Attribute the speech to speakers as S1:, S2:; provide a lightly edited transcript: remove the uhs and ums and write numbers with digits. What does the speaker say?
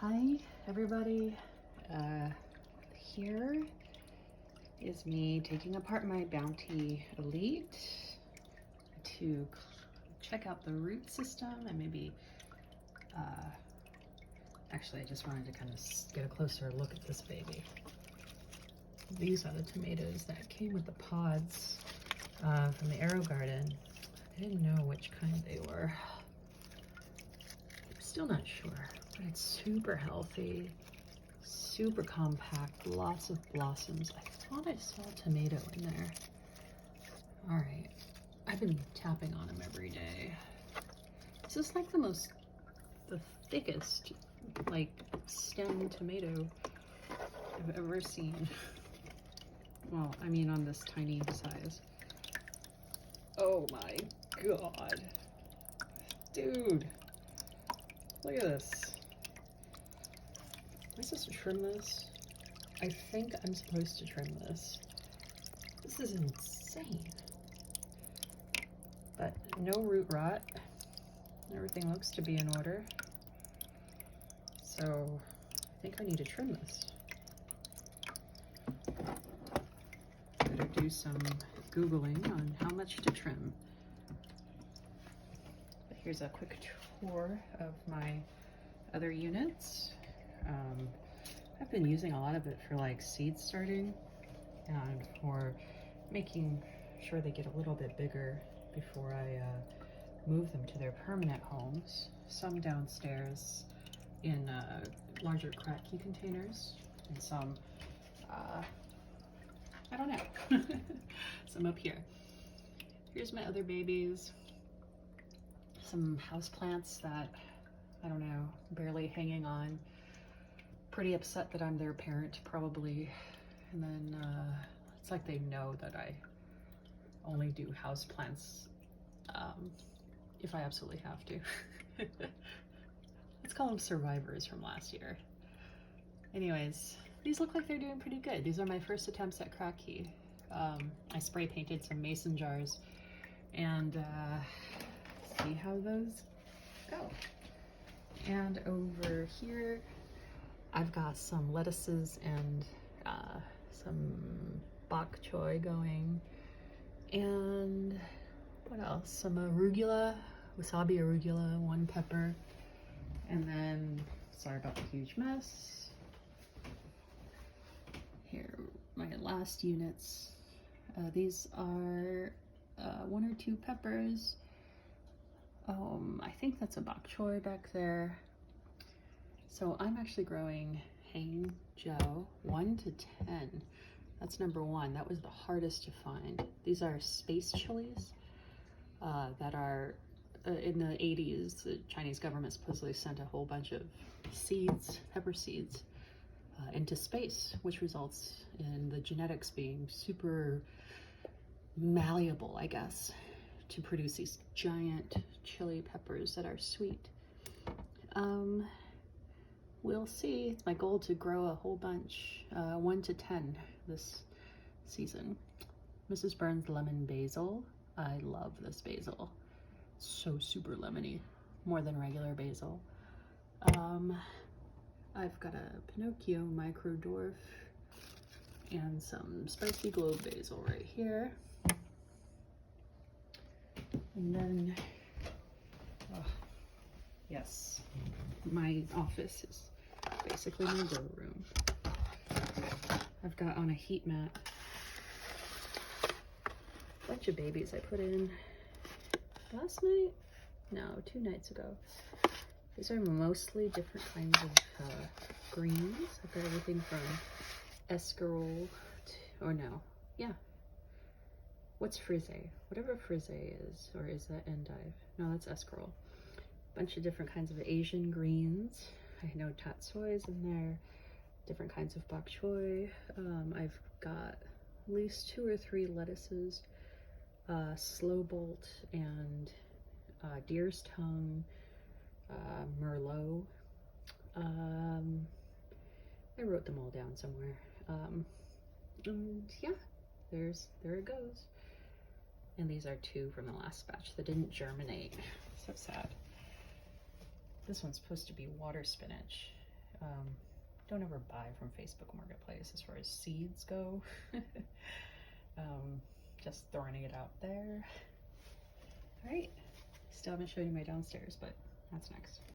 S1: Hi everybody, here is me taking apart my Bounty Elite to check out the root system and maybe, actually I just wanted to kind of get a closer look at this baby. These are the tomatoes that came with the pods from the AeroGarden. I didn't know which kind they were. I'm still not sure. But it's super healthy, super compact, lots of blossoms. I thought I saw a tomato in there. All right, I've been tapping on them every day. This is like the thickest, like, stem tomato I've ever seen. Well, I mean on this tiny size. Oh my God. Dude, look at this. Am I supposed to trim this? I think I'm supposed to trim this. This is insane. But no root rot. Everything looks to be in order. So I think I need to trim this. Better do some Googling on how much to trim. But here's a quick tour of my other units. I've been using a lot of it for like seed starting and for making sure they get a little bit bigger before I move them to their permanent homes. Some downstairs in larger crack key containers, and some, I don't know, some up here. Here's my other babies. Some houseplants that, I don't know, barely hanging on. Pretty upset that I'm their parent, probably. And then it's like they know that I only do houseplants if I absolutely have to. Let's call them survivors from last year. Anyways, these look like they're doing pretty good. These are my first attempts at crack key. I spray painted some mason jars and see how those go. And over here, I've got some lettuces and some bok choy going, and what else? Some arugula, wasabi arugula, one pepper, and then, sorry about the huge mess. Here, my last units. These are 1 or 2 peppers. I think that's a bok choy back there. So I'm actually growing Hang Joe 1 to 10. That's number 1. That was the hardest to find. These are space chilies that are in the 80s. The Chinese government supposedly sent a whole bunch of seeds, pepper seeds, into space, which results in the genetics being super malleable, I guess, to produce these giant chili peppers that are sweet. We'll see. It's my goal to grow a whole bunch, 1 to 10 this season. Mrs. Burns lemon basil. I love this basil. So super lemony, more than regular basil. I've got a Pinocchio micro dwarf and some spicy globe basil right here. And then, yes, my office is basically my grow room. I've got on a heat mat a bunch of babies I put in last night? No, 2 nights ago. These are mostly different kinds of greens. I've got everything from escarole to, or no, yeah. What's frisee? Whatever frisee is, or is that endive? No, that's escarole. Bunch of different kinds of Asian greens. I know tatsoy's in there, different kinds of bok choy. I've got at least 2 or 3 lettuces, slow bolt and deer's tongue, merlot. I wrote them all down somewhere. And yeah, there it goes. And these are 2 from the last batch that didn't germinate. So sad. This one's supposed to be water spinach. Don't ever buy from Facebook Marketplace as far as seeds go. Just throwing it out there. All right, still haven't shown you my downstairs, but that's next.